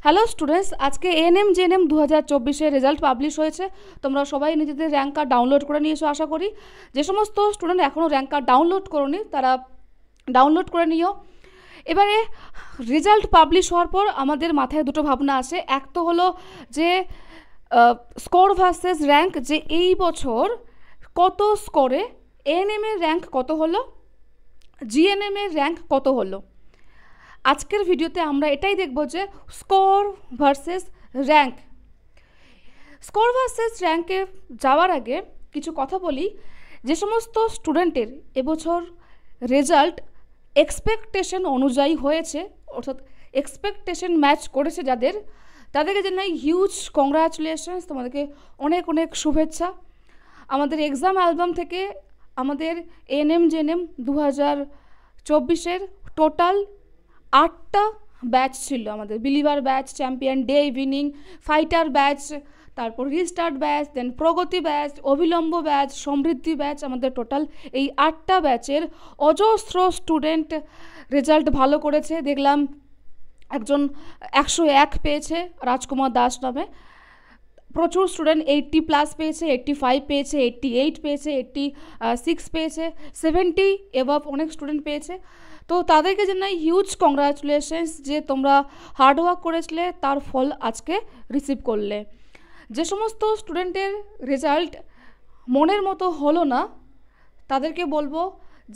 Hello students, আজকে ANM GNM 2024-এর result publish হয়েছে। তোমরা সবাই নিজেদের র্যাঙ্ক কার্ড ডাউনলোড করে নিয়েছো আশা করি। যে সমস্ত স্টুডেন্ট এখনও র্যাঙ্ক কার্ড ডাউনলোড করোনি তারা ডাউনলোড করে নিও। এবারে রেজাল্ট পাবলিশ হওয়ার পর আমাদের মাথায় দুটো ভাবনা আসে। এক তো হলো যে স্কোর ভার্সেস র্যাঙ্ক, যে এই বছর কত স্কোরে এএনএম এর র্যাঙ্ক কত হলো, জিএনএম এর র্যাঙ্ক কত হলো। আজকের ভিডিওতে আমরা এটাই দেখব যে score versus rank. Score versus র্যাঙ্কে যাওয়ার আগে কিছু কথা বলি। যে সমস্ত স্টুডেন্টের এবছর রেজাল্ট এক্সপেকটেশন অনুযায়ী হয়েছে, অর্থাৎ এক্সপেকটেশন ম্যাচ করেছে যাদের, তাদেরকে জানাই হিউজ কংগ্রাচুলেশনস, তোমাদেরকে অনেক অনেক শুভেচ্ছা। আমাদের এক্সাম অ্যালবাম থেকে আমাদের এএনএম জেএনএম 2024-এর টোটাল 8টা ব্যাচ ছিল। আমাদের believer batch, champion, day evening, fighter batch, তারপর রিস্টার্ট ব্যাচ, দেন প্রগতি ব্যাচ, অবিলম্ব ব্যাচ, সমৃদ্ধি ব্যাচ। আমাদের টোটাল এই 8টা ব্যাচের অজস্র স্টুডেন্ট রেজাল্ট ভালো করেছে। দেখলাম একজন 101 পেয়েছে, রাজকুমার দাস নামে। প্রচুর স্টুডেন্ট 80+ পেয়েছে, 85 পেয়েছে, 88 পেয়েছে, 86 পেয়েছে, 70 এবাভ অনেক স্টুডেন্ট পেয়েছে। তো তাদেরকে জানাই হিউজ কংগ্রাচুলেশনস যে তোমরা হার্ডওয়ার্ক করেছিলে, তার ফল আজকে রিসিভ করলে। যে সমস্ত স্টুডেন্টের রেজাল্ট মনের মতো হলো না তাদেরকে বলবো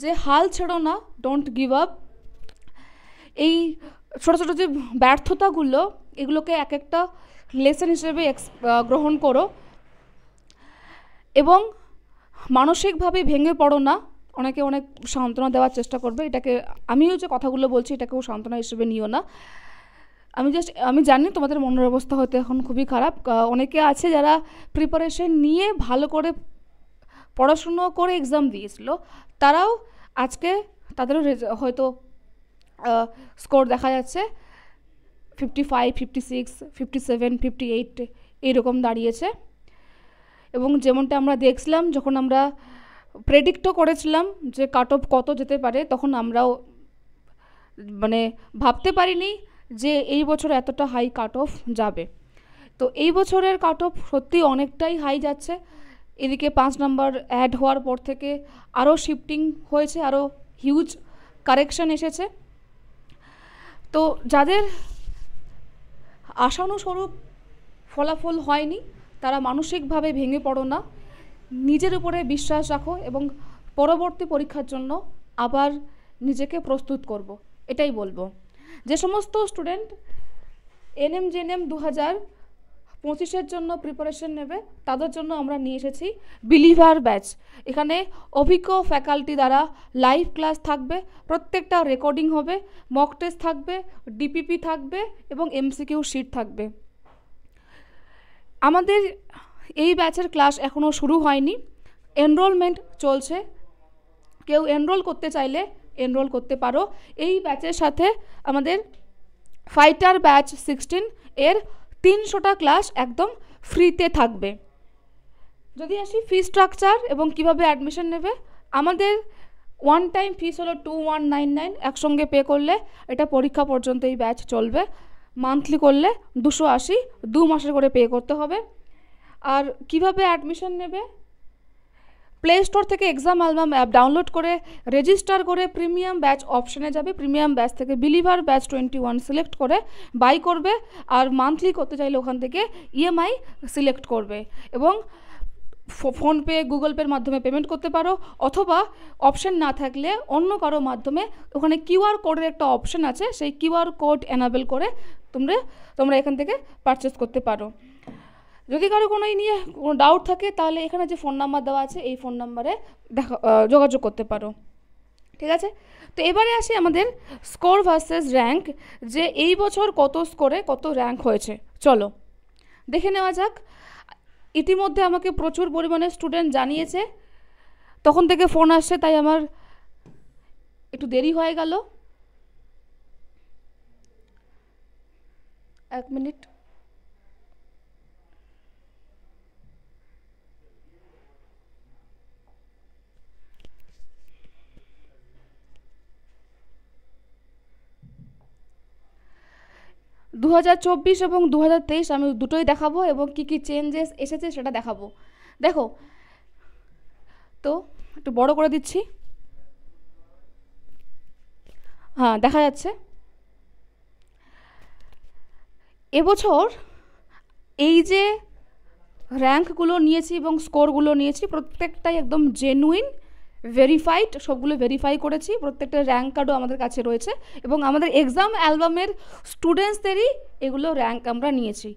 যে হাল ছেড়ো না, ডোন্ট গিভ আপ। এই ছোটো ছোটো যে ব্যর্থতাগুলো, এগুলোকে এক একটা লেসন হিসেবে গ্রহণ করো এবং মানসিকভাবে ভেঙে পড়ো না। অনেকে অনেক সান্ত্বনা দেওয়ার চেষ্টা করবে, এটাকে আমিও যে কথাগুলো বলছি এটাকেও সান্ত্বনা হিসেবে নিও না। আমি জানি তোমাদের মনের অবস্থা হয়তো এখন খুবই খারাপ। অনেকে আছে যারা প্রিপারেশন নিয়ে ভালো করে পড়াশুনো করে এক্সাম দিয়েছিল, তারাও আজকে তাদেরও হয়তো স্কোর দেখা যাচ্ছে 55, 56, 57, 58 এইরকম দাঁড়িয়েছে। এবং যেমনটা আমরা দেখছিলাম, যখন আমরা প্রেডিক্টও করেছিলাম যে কাট অফ কত যেতে পারে, তখন আমরাও মানে ভাবতে পারিনি যে এই বছর এতটা হাই কাট অফ যাবে। তো এই বছরের কাট অফ সত্যি অনেকটাই হাই যাচ্ছে। এদিকে 5 নাম্বার অ্যাড হওয়ার পর থেকে আরও শিফটিং হয়েছে, আরও হিউজ কারেকশন এসেছে। তো যাদের আশানুস্বরূপ ফলাফল হয়নি তারা মানসিকভাবে ভেঙে পড়ো না, নিজের উপরে বিশ্বাস রাখো এবং পরবর্তী পরীক্ষার জন্য আবার নিজেকে প্রস্তুত করব, এটাই বলবো। যে সমস্ত স্টুডেন্ট এএনএম জেএনএম 2025-এর জন্য প্রিপারেশন নেবে তাদের জন্য আমরা নিয়ে এসেছি বিলিভার ব্যাচ। এখানে অভিজ্ঞ ফ্যাকাল্টি দ্বারা লাইভ ক্লাস থাকবে, প্রত্যেকটা রেকর্ডিং হবে, মক টেস্ট থাকবে, ডিপিপি থাকবে এবং এমসিকিউ শিট থাকবে। আমাদের এই ব্যাচের ক্লাস এখনও শুরু হয়নি, এনরোলমেন্ট চলছে। কেউ এনরোল করতে চাইলে এনরোল করতে পারো। এই ব্যাচের সাথে আমাদের ফাইটার ব্যাচ 16 এর 300টা ক্লাস একদম ফ্রিতে থাকবে। যদি আসি ফি স্ট্রাকচার এবং কিভাবে অ্যাডমিশন নেবে, আমাদের ওয়ান টাইম ফিস হলো 2199, একসঙ্গে পে করলে এটা পরীক্ষা পর্যন্ত এই ব্যাচ চলবে। মান্থলি করলে 280, 2 মাসের করে পে করতে হবে। আর কিভাবে অ্যাডমিশন নেবে, প্লে স্টোর থেকে এক্সাম অ্যালবাম অ্যাপ ডাউনলোড করে রেজিস্টার করে প্রিমিয়াম ব্যাচ অপশানে যাবে, প্রিমিয়াম ব্যাচ থেকে বিলিভার ব্যাচ 21 সিলেক্ট করে বাই করবে। আর মান্থলি করতে চাইলে ওখান থেকে ইএমআই সিলেক্ট করবে এবং ফোনপে, গুগল পের মাধ্যমে পেমেন্ট করতে পারো, অথবা অপশান না থাকলে অন্য কারো মাধ্যমে ওখানে কিউআর কোডের একটা অপশান আছে, সেই কিউআর কোড এনাবেল করে তোমরা এখান থেকে পারচেস করতে পারো। যদি কারো কোনো নিয়ে কোনো ডাউট থাকে তাহলে এখানে যে ফোন নাম্বার দেওয়া আছে এই ফোন নাম্বারে যোগাযোগ করতে পারো, ঠিক আছে? তো এবারে আসি আমাদের স্কোর ভার্সেস র্যাঙ্ক, যে এই বছর কত স্কোরে কত র্যাঙ্ক হয়েছে চলো দেখে নেওয়া যাক। ইতিমধ্যে আমাকে প্রচুর পরিমাণে স্টুডেন্ট জানিয়েছে, তখন থেকে ফোন আসছে, তাই আমার একটু দেরি হয়ে গেল। 1 মিনিট। 2024 এবং 2023 আমি দুটোই দেখাবো এবং কি কি চেঞ্জেস এসেছে সেটা দেখাবো। দেখো তো একটু বড় করে দিচ্ছি, হ্যাঁ দেখা যাচ্ছে। এবছর এই যে র্যাঙ্কগুলো নিয়েছি এবং স্কোরগুলো নিয়েছি প্রত্যেকটাই একদম জেনুইন, ভেরিফাইড, সবগুলো ভেরিফাই করেছি, প্রত্যেকটা র্যাঙ্ক কার্ডও আমাদের কাছে রয়েছে এবং আমাদের এক্সাম অ্যালবামের স্টুডেন্টসদেরই এগুলো র্যাঙ্ক আমরা নিয়েছি।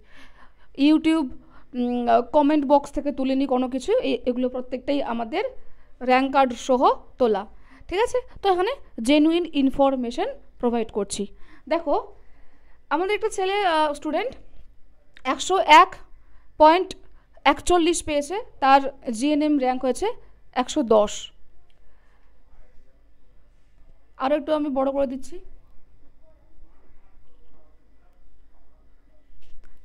ইউটিউব কমেন্ট বক্স থেকে তুলিনি কোনো কিছু, এগুলো প্রত্যেকটাই আমাদের র্যাঙ্ক কার্ড সহ তোলা, ঠিক আছে। তো এখানে জেনুইন ইনফরমেশন প্রোভাইড করছি। দেখো আমাদের একটা ছেলে স্টুডেন্ট 101.41 পেয়েছে, তার জিএনএম র্যাঙ্ক হয়েছে 110। আরও একটু আমি বড় করে দিচ্ছি,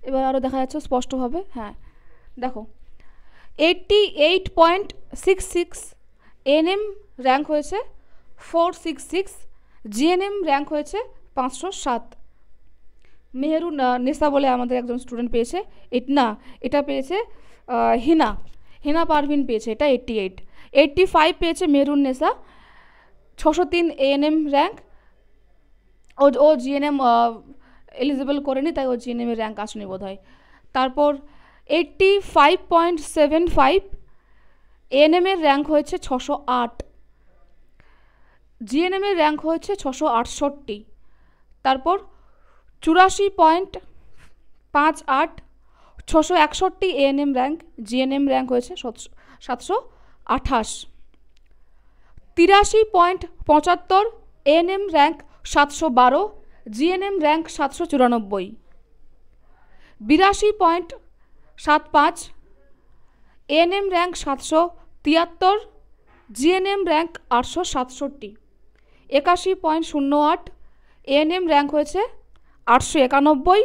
এবার আরও দেখা যাচ্ছে স্পষ্টভাবে। হ্যাঁ দেখো 88.66 এনএম র্যাঙ্ক হয়েছে 466, জিএনএম র্যাঙ্ক হয়েছে 507। মেহেরুন নেসা বলে আমাদের একজন স্টুডেন্ট পেয়েছে, এটা পেয়েছে হিনা পারভিন পেয়েছে, এটা 88। 85 পেয়েছে মেহরুন নেসা, 603 এএনএম র্যাঙ্ক। ও জিএনএম এলিজিবল করেনি, তাই ও জিএনএমের র্যাঙ্ক আসেনি বোধ হয়। তারপর 85.75 এএনএমের র্যাঙ্ক হয়েছে 608, জিএনএমের র্যাঙ্ক হয়েছে 668। তারপর 84.58 661 এএনএম র্যাঙ্ক, জিএনএম র্যাঙ্ক হয়েছে 728। 83.75 ANM rank 712, GNM rank 794। 82.75 ANM rank 773, GNM rank 867। 81.08 ANM rank হয়েছে 891,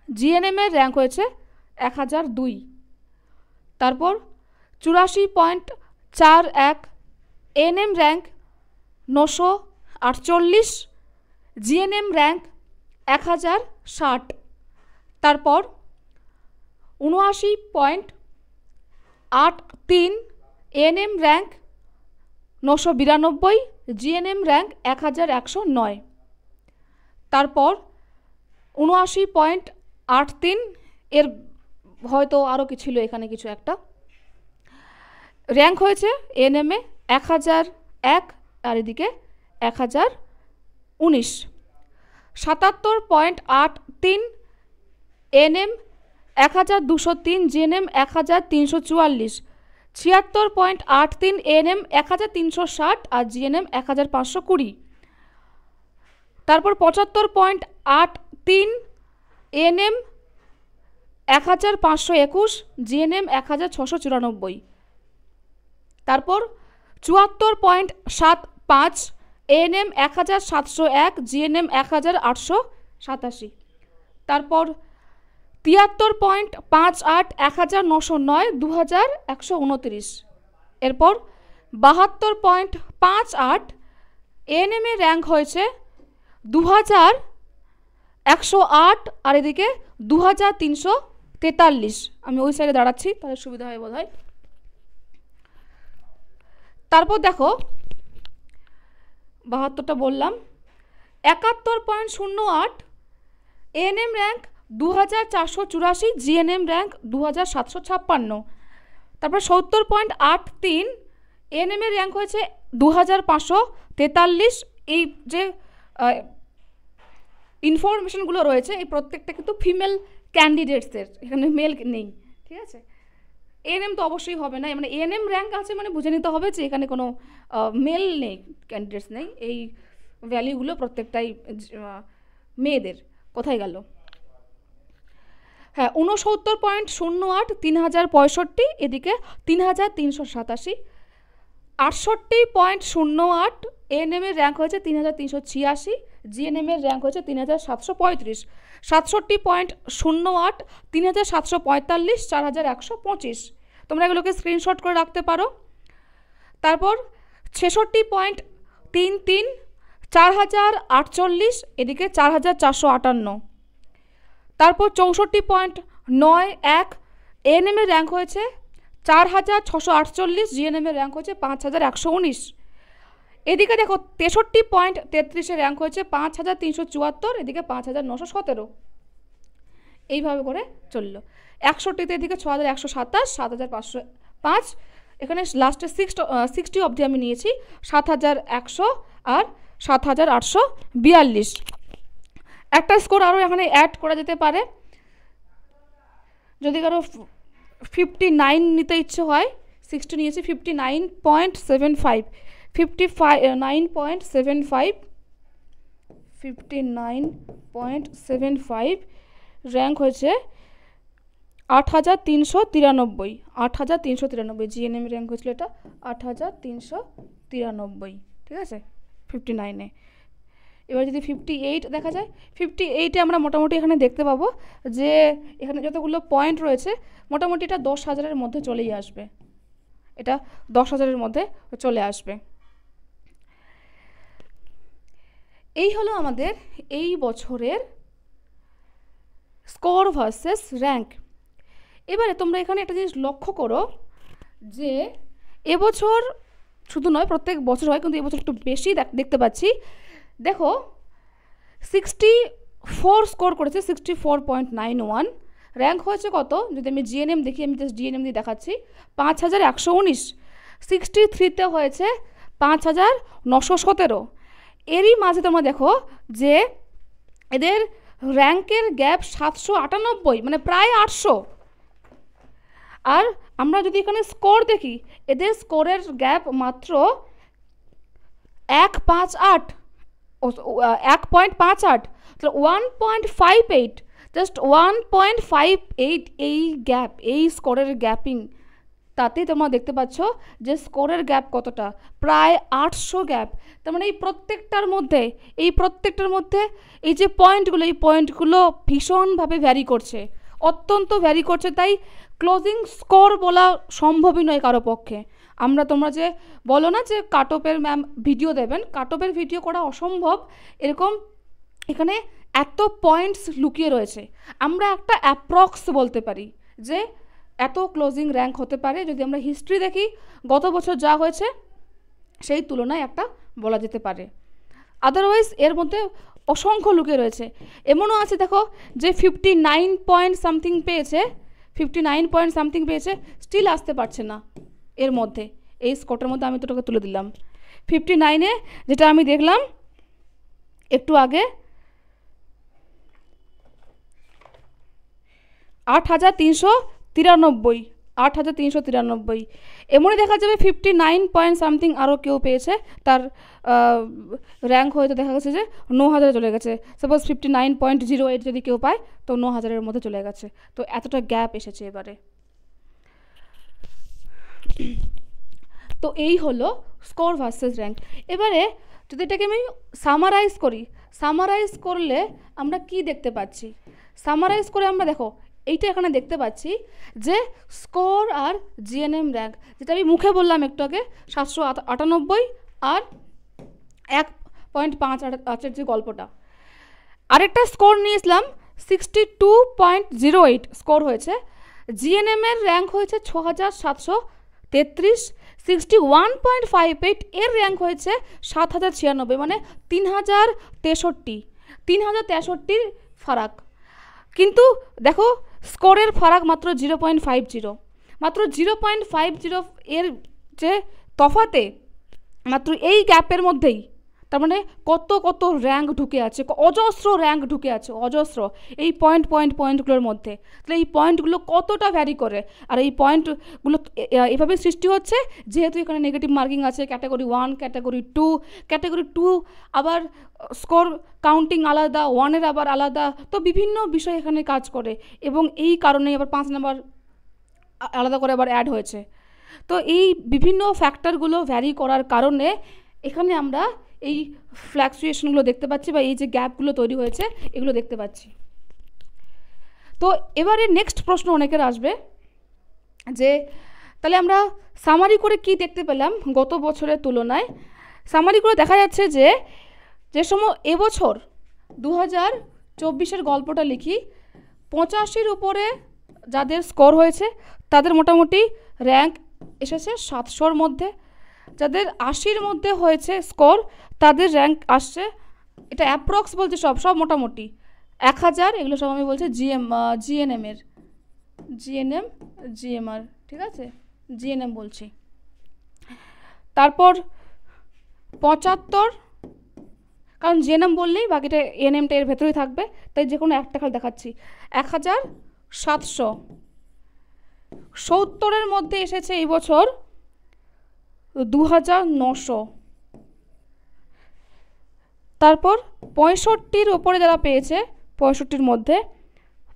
জিএনএমের র্যাঙ্ক হয়েছে 1002। তারপর 84.41 এএনএম র্যাঙ্ক 948, জিএনএম র্যাঙ্ক 1060। তারপর 79.83 এএনএম র্যাঙ্ক 992, জিএনএম র্যাঙ্ক 1109। তারপর 79.83 এর হয়তো আরও কিছু ছিল, এখানে কিছু একটা র্যাঙ্ক হয়েছে এএনএমে 1001 আর এদিকে 1019। 77.83 এএনএম 1203, জিএনএম 1344। 76.83 এএনএম 1360 আর জিএনএম 1520। তারপর 75.83 এএনএম 1521, জিএনএম 1694। তারপর 74.75 এএনএম 1701, জিএনএম 1887। তারপর 73.58 1909 2129। এরপর 72.58 এএনএম এর র্যাঙ্ক হয়েছে 2108 আর এদিকে 2343। আমি ওই সাইডে দাঁড়াচ্ছি তাহলে সুবিধা হয় বোধ হয়। তারপর দেখো 72টা বললাম। 71.08 এএনএম র্যাঙ্ক 2484, জিএনএম র্যাঙ্ক 2756। তারপর 70.83 এএনএম এর র্যাঙ্ক হয়েছে 2543। এই যে ইনফরমেশনগুলো রয়েছে এই প্রত্যেকটা কিন্তু ফিমেল ক্যান্ডিডেটসের, এখানে মেল নেই, ঠিক আছে। এএনএম তো অবশ্যই হবে না, মানে এএনএম র্যাঙ্ক আছে মানে বুঝে নিতে হবে যে এখানে কোনো মেল নেই, ক্যান্ডিডেটস নেই। এই ভ্যালিউগুলো প্রত্যেকটাই মেয়েদের। কোথায় গেল? হ্যাঁ 69.08 3065, এদিকে 3387। 68.08 এএনএম এর র্যাঙ্ক হয়েছে 3386, জিএনএম এর র্যাঙ্ক হয়েছে 3735। 67.08 3745 4125। তোমরা এগুলোকে স্ক্রিনশট করে রাখতে পারো। তারপর 66.33 4048, এদিকে 4458। তারপর 64.91 এএনএমের র্যাঙ্ক হয়েছে 4648, জিএনএমের র্যাঙ্ক হয়েছে 5119। এদিকে দেখো 63.33 র্যাঙ্ক হয়েছে 5374, এদিকে 5917। এইভাবে করে চললো। 61তে এদিকে 6127, 7505, এখানে লাস্টে 60 অবধি আমি নিয়েছি 7100 আর 7842। একটা স্কোর আরও এখানে অ্যাড করা যেতে পারে, যদি কারো 59 নিতে ইচ্ছে হয়। 60 নিয়েছি 59.75, 59.75 র্যাঙ্ক হয়েছে 8393, 8393। জিএনএম র্যাঙ্ক হয়েছিল এটা 8393, ঠিক আছে 59-এ। এবার যদি 58 দেখা যায়, 58-এ আমরা মোটামুটি এখানে দেখতে পাবো যে এখানে যতগুলো পয়েন্ট রয়েছে মোটামুটি এটা 10,000-এর মধ্যে চলেই আসবে, এটা 10,000-এর মধ্যে চলে আসবে। এই হলো আমাদের এই বছরের স্কোর ভার্সেস র্যাঙ্ক। এবারে তোমরা এখানে একটা জিনিস লক্ষ্য করো যে এবছর শুধু নয়, প্রত্যেক বছর হয়, কিন্তু এবছর একটু বেশি দেখতে পাচ্ছি। দেখো 64 স্কোর করেছে, 64.91। র্যাঙ্ক হয়েছে কত, যদি আমি জিএনএম দেখি, আমি জাস্ট জিএনএম দিয়ে দেখাচ্ছি, 5119। 63তে হয়েছে 5917। এরই মাঝে তোমরা দেখো যে এদের র্যাঙ্কের গ্যাপ 798, মানে প্রায় 800। আর আমরা যদি এখানে স্কোর দেখি, এদের স্কোরের গ্যাপ মাত্র 1.58, তাহলে 1.58, জাস্ট 1.58 এই গ্যাপ, এই স্কোরের গ্যাপিং, তাতেই তোমরা দেখতে পাচ্ছ যে স্কোরের গ্যাপ কতটা, প্রায় 800 গ্যাপ। তার মানে এই প্রত্যেকটার মধ্যে এই যে পয়েন্টগুলো, এই পয়েন্টগুলো ভীষণভাবে ভ্যারি করছে, অত্যন্ত ভ্যারি করছে। তাই ক্লোজিং স্কোর বলা সম্ভবই নয় কারো পক্ষে। তোমরা যে বলো না যে কাট অফের ম্যাম ভিডিও দেবেন, কাট অফের ভিডিও করা অসম্ভব, এরকম এখানে এত পয়েন্টস লুকিয়ে রয়েছে। আমরা একটা অ্যাপ্রক্স বলতে পারি যে এত ক্লোজিং র্যাঙ্ক হতে পারে, যদি আমরা হিস্ট্রি দেখি গত বছর যা হয়েছে সেই তুলনায় একটা বলা যেতে পারে। আদারওয়াইজ এর মধ্যে অসংখ্য লুকিয়ে রয়েছে। এমনও আছে দেখো যে 59 পয়েন্ট সামথিং পেয়েছে, 59 পয়েন্ট সামথিং পেয়েছে, স্টিল আসতে পারছে না এর মধ্যে, এই স্কোরটার মধ্যে। আমি তোটাকে তুলে দিলাম 59-এ, যেটা আমি দেখলাম একটু আগে 8393। এমনই দেখা যাবে 59 পয়েন্ট সামথিং আরও কেউ পেয়েছে, তার র্যাঙ্ক হয়তো দেখা গেছে যে 9000 চলে গেছে। সাপোজ 59.08 যদি কেউ পায়, তো 9000-এর মধ্যে চলে গেছে। তো এতটা গ্যাপ এসেছে এবারে। তো এই হলো স্কোর ভার্সেস র্যাঙ্ক। এবারে যদি এটাকে আমি সামারাইজ করি, সামারাইজ করলে আমরা কি দেখতে পাচ্ছি? সামারাইজ করে আমরা দেখো এইটা এখানে দেখতে পাচ্ছি যে স্কোর আর জিএনএম র্যাঙ্ক, যেটা আমি মুখে বললাম একটু আগে, 798 আর 1.5 যে গল্পটা। আরেকটা স্কোর নিয়েছিলাম 62.08 স্কোর হয়েছে। জিএনএম এর র্যাঙ্ক হয়েছে 6733। 61.58 এর র্যাঙ্ক হয়েছে 7096, মানে 3063 ফারাক। কিন্তু দেখো স্কোরের ফারাক মাত্র 0.50, মাত্র 0.50 এর যে তফাতে, মাত্র এই গ্যাপের মধ্যেই তার মানে কত কত র্যাঙ্ক ঢুকে আছে, অজস্র র্যাঙ্ক ঢুকে আছে, অজস্র এই পয়েন্টগুলোর মধ্যে। তাহলে এই পয়েন্টগুলো কতটা ভ্যারি করে, আর এই পয়েন্টগুলো এভাবে সৃষ্টি হচ্ছে যেহেতু এখানে নেগেটিভ মার্কিং আছে, ক্যাটাগরি 1, ক্যাটাগরি 2 আবার স্কোর কাউন্টিং আলাদা, 1-এর আবার আলাদা, তো বিভিন্ন বিষয় এখানে কাজ করে, এবং এই কারণেই আবার 5 নাম্বার আলাদা করে আবার অ্যাড হয়েছে। তো এই বিভিন্ন ফ্যাক্টরগুলো ভ্যারি করার কারণে এখানে আমরা এই ফ্ল্যাকচুয়েশনগুলো দেখতে পাচ্ছি, বা এই যে গ্যাপগুলো তৈরি হয়েছে এগুলো দেখতে পাচ্ছি। তো এবারে নেক্সট প্রশ্ন অনেকের আসবে যে তাহলে আমরা সামারি করে কি দেখতে পেলাম গত বছরের তুলনায়? সামারি করে দেখা যাচ্ছে যে সময় এবছর 2024-এর গল্পটা লিখি, 85-র উপরে যাদের স্কোর হয়েছে তাদের মোটামুটি র্যাঙ্ক এসেছে 700-র মধ্যে। যাদের 80-র মধ্যে হয়েছে স্কোর তাদের র্যাঙ্ক আসছে, এটা অ্যাপ্রক্স বলছে, সব মোটামুটি 1000, এগুলো সব আমি বলছি জিএনএমের জিএমআর, ঠিক আছে, জিএনএম বলছি। তারপর 75, কারণ জিএনএম বললেই বাকিটা এনএমটা এর ভেতরেই থাকবে, তাই যে কোনো একটা খালি দেখাচ্ছি। 1700। 70-এর মধ্যে এসেছে এই বছর 2900। তারপর 65-র ওপরে যারা পেয়েছে, 65-র মধ্যে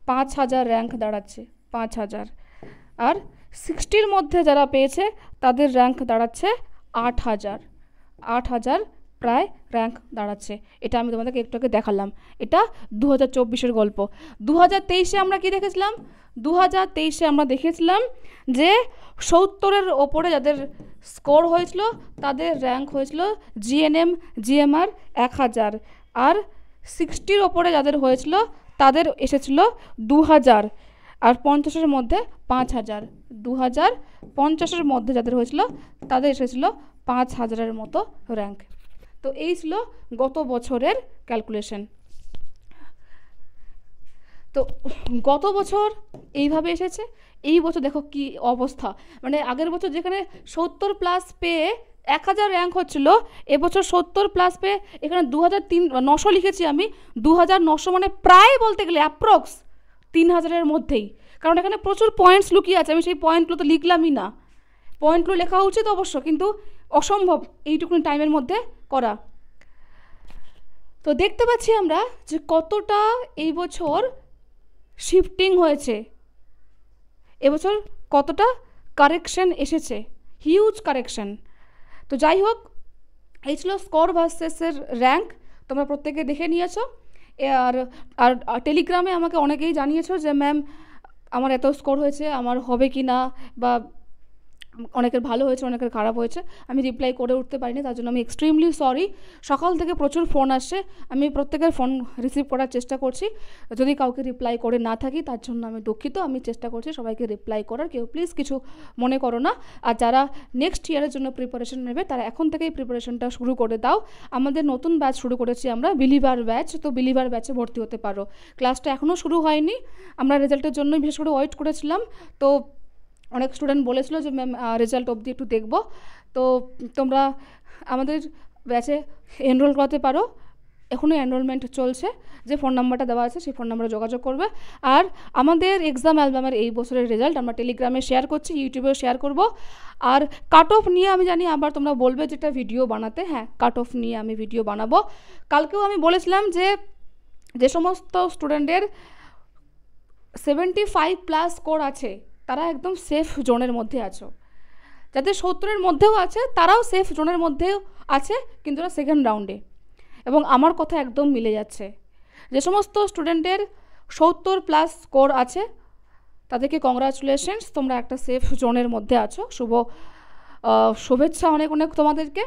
5000 র্যাঙ্ক দাঁড়াচ্ছে, 5000। আর 60-র মধ্যে যারা পেয়েছে তাদের র্যাঙ্ক দাঁড়াচ্ছে 8000 প্রায় র্যাঙ্ক দাঁড়াচ্ছে। এটা আমি তোমাদেরকে একটু আগে দেখালাম, এটা 2024-এর গল্প। 2023-এ আমরা কি দেখেছিলাম? 2023-এ আমরা দেখেছিলাম যে 70-এর ওপরে যাদের স্কোর হয়েছিল তাদের র্যাঙ্ক হয়েছিল জিএনএম জিএমআর 1000, আর 60-র ওপরে যাদের হয়েছিল তাদের এসেছিল 2000, আর 50-এর মধ্যে 5000। 2050-এর মধ্যে যাদের হয়েছিল তাদের এসেছিল 5000-এর মতো র্যাঙ্ক। তো এই ছিল গত বছরের ক্যালকুলেশন। তো গত বছর এইভাবে এসেছে, এই বছর দেখো কি অবস্থা, মানে আগের বছর যেখানে 70+ পেয়ে 1000 র্যাঙ্ক হচ্ছিল, এবছর 70+ পেয়ে এখানে 2900 লিখেছি আমি। 2900 মানে প্রায় বলতে গেলে অ্যাপ্রক্স 3000-এর মধ্যেই, কারণ এখানে প্রচুর পয়েন্টস লুকিয়ে আছে। আমি সেই পয়েন্টগুলো তো লিখলামই না, পয়েন্টগুলো লেখা উচিত অবশ্য, কিন্তু অসম্ভব এইটুকুনি টাইমের মধ্যে করা। তো দেখতে পাচ্ছি আমরা যে কতটা এই বছর শিফটিং হয়েছে, এবছর কতটা কারেকশন এসেছে, হিউজ কারেকশন। তো যাই হোক, এই ছিল স্কোর ভার্সেসের র্যাঙ্ক, তোমরা প্রত্যেকে দেখে নিয়েছো। আর আর টেলিগ্রামে আমাকে অনেকেই জানিয়েছো যে ম্যাম আমার এত স্কোর হয়েছে, আমার হবে কি না, বা অনেকের ভালো হয়েছে অনেকের খারাপ হয়েছে। আমি রিপ্লাই করে উঠতে পারিনি, তার জন্য আমি এক্সট্রিমলি সরি। সকাল থেকে প্রচুর ফোন আসছে, আমি প্রত্যেকের ফোন রিসিভ করার চেষ্টা করছি। যদি কাউকে রিপ্লাই করে না থাকি তার জন্য আমি দুঃখিত। আমি চেষ্টা করছি সবাইকে রিপ্লাই করার, কেউ প্লিজ কিছু মনে করো না। আর যারা নেক্সট ইয়ারের জন্য প্রিপারেশন নেবে তারা এখন থেকেই প্রিপারেশনটা শুরু করে দাও। আমাদের নতুন ব্যাচ শুরু করেছি আমরা, বিলিভার ব্যাচ। তো বিলিভার ব্যাচে ভর্তি হতে পারো। ক্লাসটা এখনও শুরু হয়নি, আমরা রেজাল্টের জন্যই বিশেষ করে ওয়েট করেছিলাম। তো অনেক স্টুডেন্ট বলেছিল যে ম্যাম রেজাল্ট অবধি একটু দেখব। তো তোমরা আমাদের ব্যাচে এনরোল করাতে পারো, এখনও এনরোলমেন্ট চলছে। যে ফোন নাম্বারটা দেওয়া আছে সেই ফোন নাম্বারে যোগাযোগ করবে। আর আমাদের এক্সাম অ্যালবামের এই বছরের রেজাল্ট আমরা টেলিগ্রামে শেয়ার করছি, ইউটিউবেও শেয়ার করব। আর কাট অফ নিয়ে আমি জানি আবার তোমরা বলবে যেটা ভিডিও বানাতে, হ্যাঁ কাট অফ নিয়ে আমি ভিডিও বানাবো। কালকেও আমি বলেছিলাম যে সমস্ত স্টুডেন্টের 75+ স্কোর আছে তারা একদম সেফ জোনের মধ্যে আছো। যাদের 70-এর মধ্যেও আছে তারাও সেফ জোনের মধ্যেও আছে, কিন্তু ওরা সেকেন্ড রাউন্ডে। এবং আমার কথা একদম মিলে যাচ্ছে। যে সমস্ত স্টুডেন্টের 70+ স্কোর আছে তাদেরকে কংগ্রাচুলেশনস, তোমরা একটা সেফ জোনের মধ্যে আছো। শুভেচ্ছা অনেক অনেক তোমাদেরকে,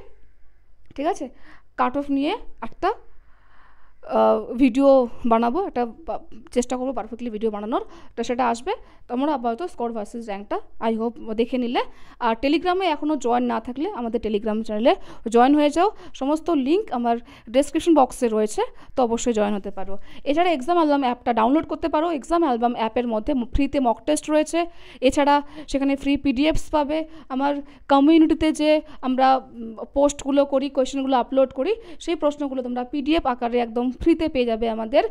ঠিক আছে। কাট অফ নিয়ে একটা ভিডিও বানাবো, একটা চেষ্টা করবো পারফেক্টলি ভিডিও বানানোর, তো সেটা আসবে। তোমরা আপাতত স্কোর ভার্সেস র্যাঙ্কটা আই হোপ দেখে নিলে। আর টেলিগ্রামে এখনও জয়েন না থাকলে আমাদের টেলিগ্রাম চ্যানেলে জয়েন হয়ে যাও, সমস্ত লিঙ্ক আমার ডেসক্রিপশন বক্সে রয়েছে, তো অবশ্যই জয়েন হতে পারো। এছাড়া এক্সাম অ্যালবাম অ্যাপটা ডাউনলোড করতে পারো। এক্সাম অ্যালবাম অ্যাপের মধ্যে ফ্রিতে মক টেস্ট রয়েছে, এছাড়া সেখানে ফ্রি পিডিএফস পাবে। আমার কমিউনিটিতে যে আমরা পোস্টগুলো করি, কোয়েশ্চেনগুলো আপলোড করি, সেই প্রশ্নগুলো তোমরা পিডিএফ আকারে একদম ফ্রিতে পেয়ে যাবে আমাদের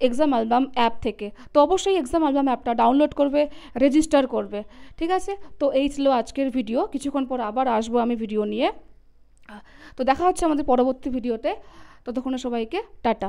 এক্সাম অ্যালবাম অ্যাপ থেকে। তো অবশ্যই এক্সাম অ্যালবাম অ্যাপটা ডাউনলোড করবে, রেজিস্টার করবে, ঠিক আছে। তো এই ছিল আজকের ভিডিও, কিছুক্ষণ পর আবার আসবো আমি ভিডিও নিয়ে। তো দেখা হচ্ছে আমাদের পরবর্তী ভিডিওতে, ততক্ষণে সবাইকে টাটা।